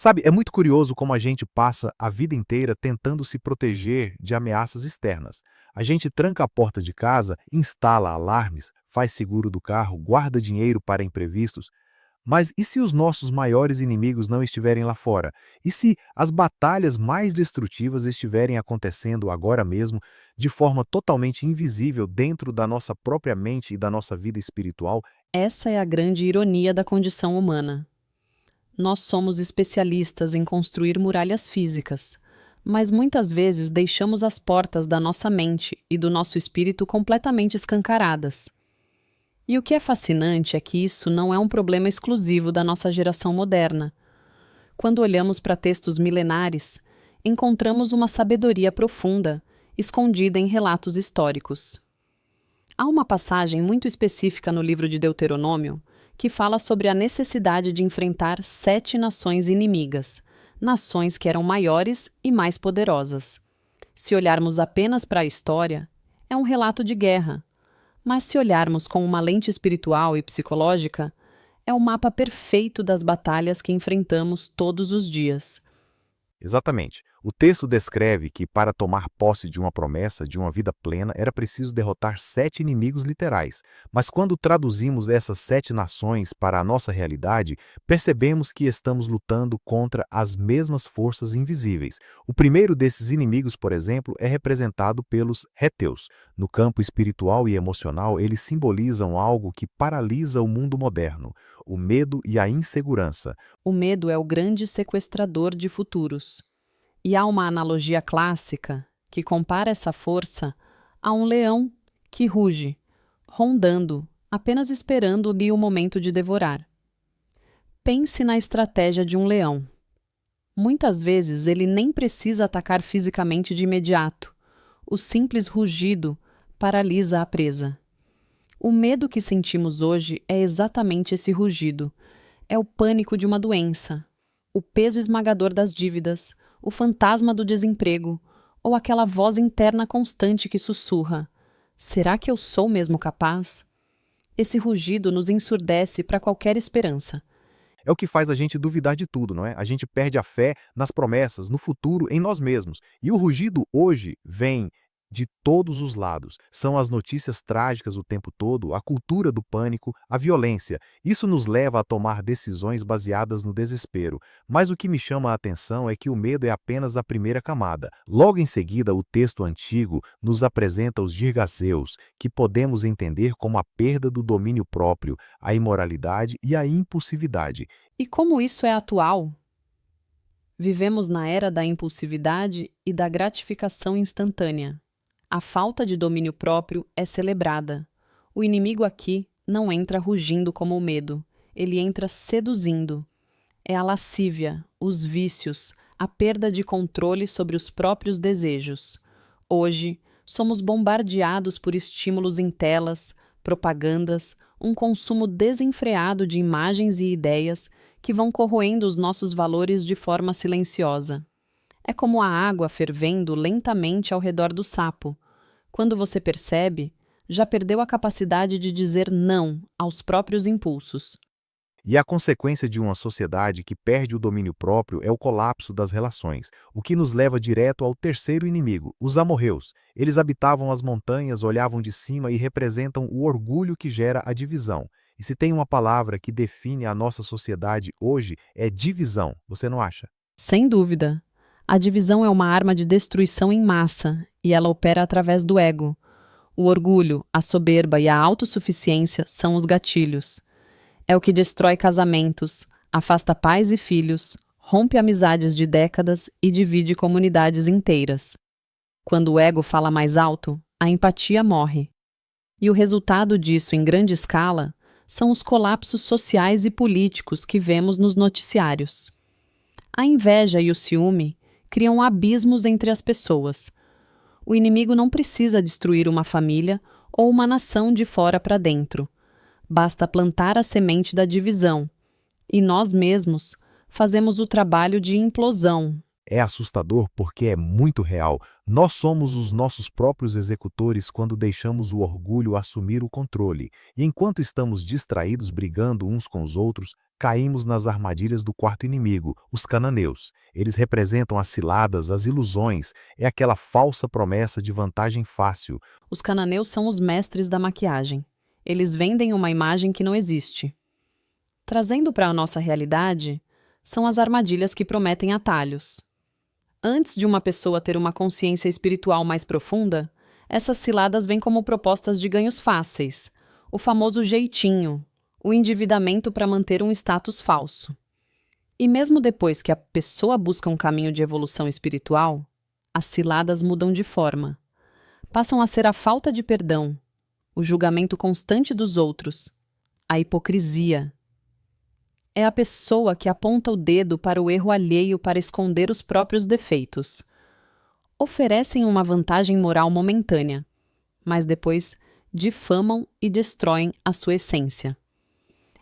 Sabe, é muito curioso como a gente passa a vida inteira tentando se proteger de ameaças externas. A gente tranca a porta de casa, instala alarmes, faz seguro do carro, guarda dinheiro para imprevistos. Mas e se os nossos maiores inimigos não estiverem lá fora? E se as batalhas mais destrutivas estiverem acontecendo agora mesmo, de forma totalmente invisível dentro da nossa própria mente e da nossa vida espiritual? Essa é a grande ironia da condição humana. Nós somos especialistas em construir muralhas físicas, mas muitas vezes deixamos as portas da nossa mente e do nosso espírito completamente escancaradas. E o que é fascinante é que isso não é um problema exclusivo da nossa geração moderna. Quando olhamos para textos milenares, encontramos uma sabedoria profunda, escondida em relatos históricos. Há uma passagem muito específica no livro de Deuteronômio que fala sobre a necessidade de enfrentar 7 nações inimigas, nações que eram maiores e mais poderosas. Se olharmos apenas para a história, é um relato de guerra, mas se olharmos com uma lente espiritual e psicológica, é o mapa perfeito das batalhas que enfrentamos todos os dias. Exatamente. O texto descreve que, para tomar posse de uma promessa, de uma vida plena, era preciso derrotar 7 inimigos literais. Mas quando traduzimos essas 7 nações para a nossa realidade, percebemos que estamos lutando contra as mesmas forças invisíveis. O primeiro desses inimigos, por exemplo, é representado pelos heteus. No campo espiritual e emocional, eles simbolizam algo que paralisa o mundo moderno: o medo e a insegurança. O medo é o grande sequestrador de futuros. E há uma analogia clássica que compara essa força a um leão que ruge, rondando, apenas esperando-lhe o momento de devorar. Pense na estratégia de um leão. Muitas vezes ele nem precisa atacar fisicamente de imediato. O simples rugido paralisa a presa. O medo que sentimos hoje é exatamente esse rugido. É o pânico de uma doença, o peso esmagador das dívidas, o fantasma do desemprego, ou aquela voz interna constante que sussurra: será que eu sou mesmo capaz? Esse rugido nos ensurdece para qualquer esperança. É o que faz a gente duvidar de tudo, não é? A gente perde a fé nas promessas, no futuro, em nós mesmos. E o rugido hoje vem de todos os lados. São as notícias trágicas o tempo todo, a cultura do pânico, a violência. Isso nos leva a tomar decisões baseadas no desespero. Mas o que me chama a atenção é que o medo é apenas a primeira camada. Logo em seguida, o texto antigo nos apresenta os girgazeus, que podemos entender como a perda do domínio próprio, a imoralidade e a impulsividade. E como isso é atual? Vivemos na era da impulsividade e da gratificação instantânea. A falta de domínio próprio é celebrada. O inimigo aqui não entra rugindo como o medo, ele entra seduzindo. É a lascívia, os vícios, a perda de controle sobre os próprios desejos. Hoje, somos bombardeados por estímulos em telas, propagandas, um consumo desenfreado de imagens e ideias que vão corroendo os nossos valores de forma silenciosa. É como a água fervendo lentamente ao redor do sapo. Quando você percebe, já perdeu a capacidade de dizer não aos próprios impulsos. E a consequência de uma sociedade que perde o domínio próprio é o colapso das relações, o que nos leva direto ao terceiro inimigo, os amorreus. Eles habitavam as montanhas, olhavam de cima e representam o orgulho que gera a divisão. E se tem uma palavra que define a nossa sociedade hoje, é divisão, você não acha? Sem dúvida. A divisão é uma arma de destruição em massa e ela opera através do ego. O orgulho, a soberba e a autossuficiência são os gatilhos. É o que destrói casamentos, afasta pais e filhos, rompe amizades de décadas e divide comunidades inteiras. Quando o ego fala mais alto, a empatia morre. E o resultado disso em grande escala são os colapsos sociais e políticos que vemos nos noticiários. A inveja e o ciúme criam abismos entre as pessoas. O inimigo não precisa destruir uma família ou uma nação de fora para dentro. Basta plantar a semente da divisão. E nós mesmos fazemos o trabalho de implosão, É assustador porque é muito real. Nós somos os nossos próprios executores quando deixamos o orgulho assumir o controle. E enquanto estamos distraídos brigando uns com os outros, caímos nas armadilhas do quarto inimigo, os cananeus. Eles representam as ciladas, as ilusões, é aquela falsa promessa de vantagem fácil. Os cananeus são os mestres da maquiagem. Eles vendem uma imagem que não existe. Trazendo para a nossa realidade, são as armadilhas que prometem atalhos. Antes de uma pessoa ter uma consciência espiritual mais profunda, essas ciladas vêm como propostas de ganhos fáceis, o famoso jeitinho, o endividamento para manter um status falso. E mesmo depois que a pessoa busca um caminho de evolução espiritual, as ciladas mudam de forma. Passam a ser a falta de perdão, o julgamento constante dos outros, a hipocrisia. É a pessoa que aponta o dedo para o erro alheio para esconder os próprios defeitos. Oferecem uma vantagem moral momentânea, mas depois difamam e destroem a sua essência.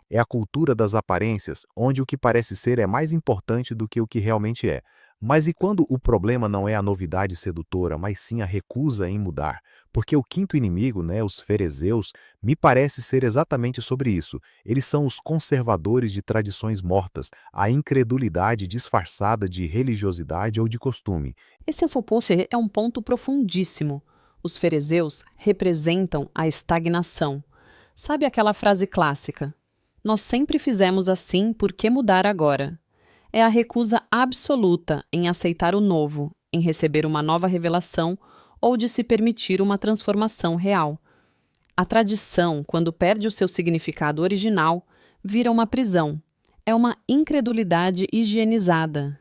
É a cultura das aparências, onde o que parece ser é mais importante do que o que realmente é. Mas e quando o problema não é a novidade sedutora, mas sim a recusa em mudar? Porque o quinto inimigo, os fariseus, me parece ser exatamente sobre isso. Eles são os conservadores de tradições mortas, a incredulidade disfarçada de religiosidade ou de costume. Esse infopost é um ponto profundíssimo. Os fariseus representam a estagnação. Sabe aquela frase clássica? Nós sempre fizemos assim, por que mudar agora? É a recusa absoluta em aceitar o novo, em receber uma nova revelação ou de se permitir uma transformação real. A tradição, quando perde o seu significado original, vira uma prisão. É uma incredulidade higienizada.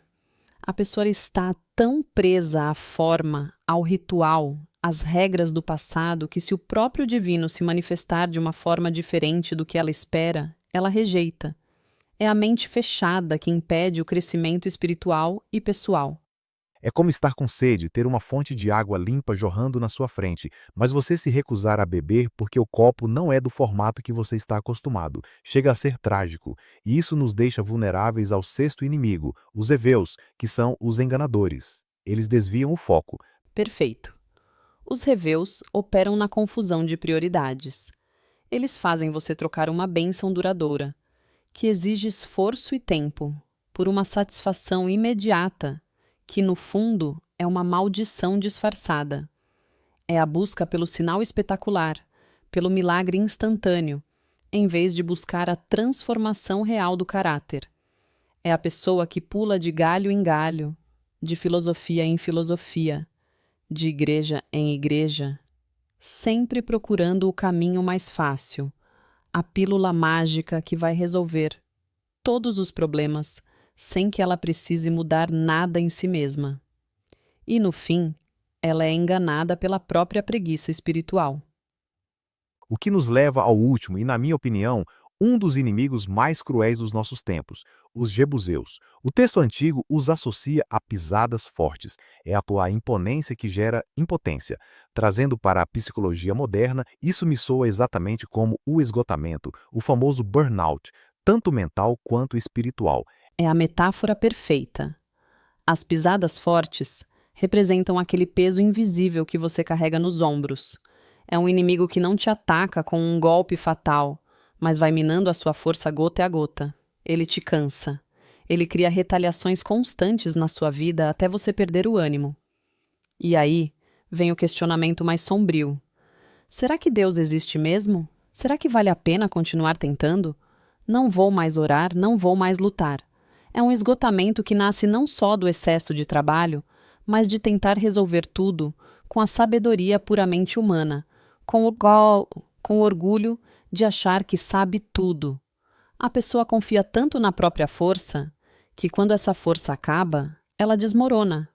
A pessoa está tão presa à forma, ao ritual, às regras do passado, que se o próprio divino se manifestar de uma forma diferente do que ela espera, ela rejeita. É a mente fechada que impede o crescimento espiritual e pessoal. É como estar com sede, ter uma fonte de água limpa jorrando na sua frente, mas você se recusar a beber porque o copo não é do formato que você está acostumado. Chega a ser trágico, e isso nos deixa vulneráveis ao sexto inimigo, os heveus, que são os enganadores. Eles desviam o foco. Perfeito. Os heveus operam na confusão de prioridades. Eles fazem você trocar uma bênção duradoura, que exige esforço e tempo, por uma satisfação imediata, que no fundo é uma maldição disfarçada. É a busca pelo sinal espetacular, pelo milagre instantâneo, em vez de buscar a transformação real do caráter. É a pessoa que pula de galho em galho, de filosofia em filosofia, de igreja em igreja, sempre procurando o caminho mais fácil, a pílula mágica que vai resolver todos os problemas sem que ela precise mudar nada em si mesma. E, no fim, ela é enganada pela própria preguiça espiritual. O que nos leva ao último e, na minha opinião, um dos inimigos mais cruéis dos nossos tempos, os jebuseus. O texto antigo os associa a pisadas fortes. É a tua imponência que gera impotência. Trazendo para a psicologia moderna, isso me soa exatamente como o esgotamento, o famoso burnout, tanto mental quanto espiritual. É a metáfora perfeita. As pisadas fortes representam aquele peso invisível que você carrega nos ombros. É um inimigo que não te ataca com um golpe fatal, mas vai minando a sua força gota a gota. Ele te cansa. Ele cria retaliações constantes na sua vida até você perder o ânimo. E aí vem o questionamento mais sombrio. Será que Deus existe mesmo? Será que vale a pena continuar tentando? Não vou mais orar, não vou mais lutar. É um esgotamento que nasce não só do excesso de trabalho, mas de tentar resolver tudo com a sabedoria puramente humana, com o orgulho de achar que sabe tudo. A pessoa confia tanto na própria força que, quando essa força acaba, ela desmorona.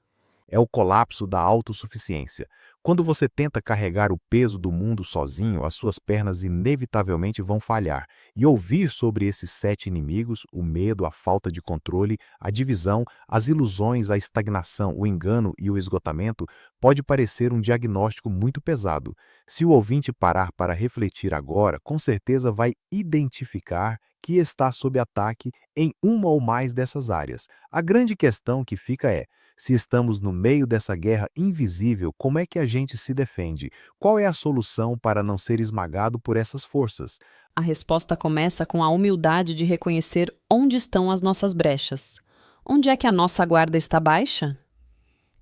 É o colapso da autossuficiência. Quando você tenta carregar o peso do mundo sozinho, as suas pernas inevitavelmente vão falhar. E ouvir sobre esses 7 inimigos, o medo, a falta de controle, a divisão, as ilusões, a estagnação, o engano e o esgotamento, pode parecer um diagnóstico muito pesado. Se o ouvinte parar para refletir agora, com certeza vai identificar que está sob ataque em uma ou mais dessas áreas. A grande questão que fica é: Se estamos no meio dessa guerra invisível, como é que a gente se defende? Qual é a solução para não ser esmagado por essas forças? A resposta começa com a humildade de reconhecer onde estão as nossas brechas. Onde é que a nossa guarda está baixa?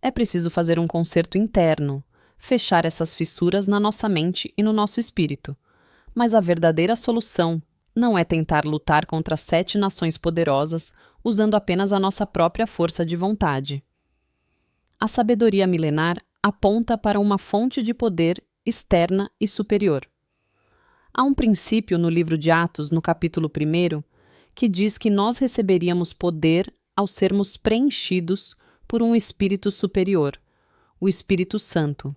É preciso fazer um concerto interno, fechar essas fissuras na nossa mente e no nosso espírito. Mas a verdadeira solução não é tentar lutar contra 7 nações poderosas usando apenas a nossa própria força de vontade. A sabedoria milenar aponta para uma fonte de poder externa e superior. Há um princípio no livro de Atos, no capítulo 1, que diz que nós receberíamos poder ao sermos preenchidos por um Espírito superior, o Espírito Santo.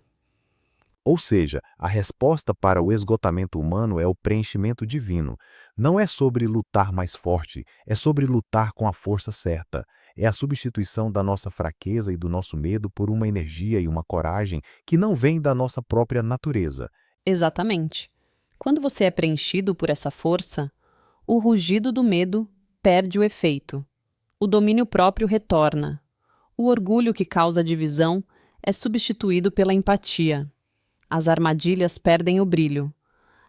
Ou seja, a resposta para o esgotamento humano é o preenchimento divino. Não é sobre lutar mais forte, é sobre lutar com a força certa. É a substituição da nossa fraqueza e do nosso medo por uma energia e uma coragem que não vem da nossa própria natureza. Exatamente. Quando você é preenchido por essa força, o rugido do medo perde o efeito. O domínio próprio retorna. O orgulho que causa divisão é substituído pela empatia. As armadilhas perdem o brilho.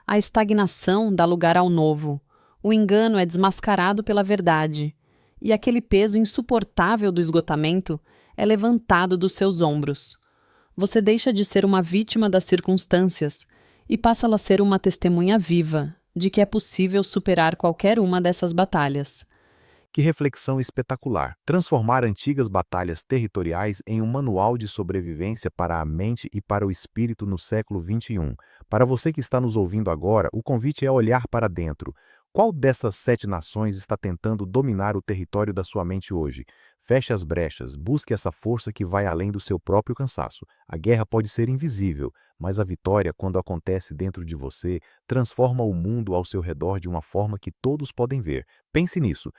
A estagnação dá lugar ao novo. O engano é desmascarado pela verdade. E aquele peso insuportável do esgotamento é levantado dos seus ombros. Você deixa de ser uma vítima das circunstâncias e passa a ser uma testemunha viva de que é possível superar qualquer uma dessas batalhas. Que reflexão espetacular! Transformar antigas batalhas territoriais em um manual de sobrevivência para a mente e para o espírito no século XXI. Para você que está nos ouvindo agora, o convite é olhar para dentro. Qual dessas 7 nações está tentando dominar o território da sua mente hoje? Feche as brechas, busque essa força que vai além do seu próprio cansaço. A guerra pode ser invisível, mas a vitória, quando acontece dentro de você, transforma o mundo ao seu redor de uma forma que todos podem ver. Pense nisso.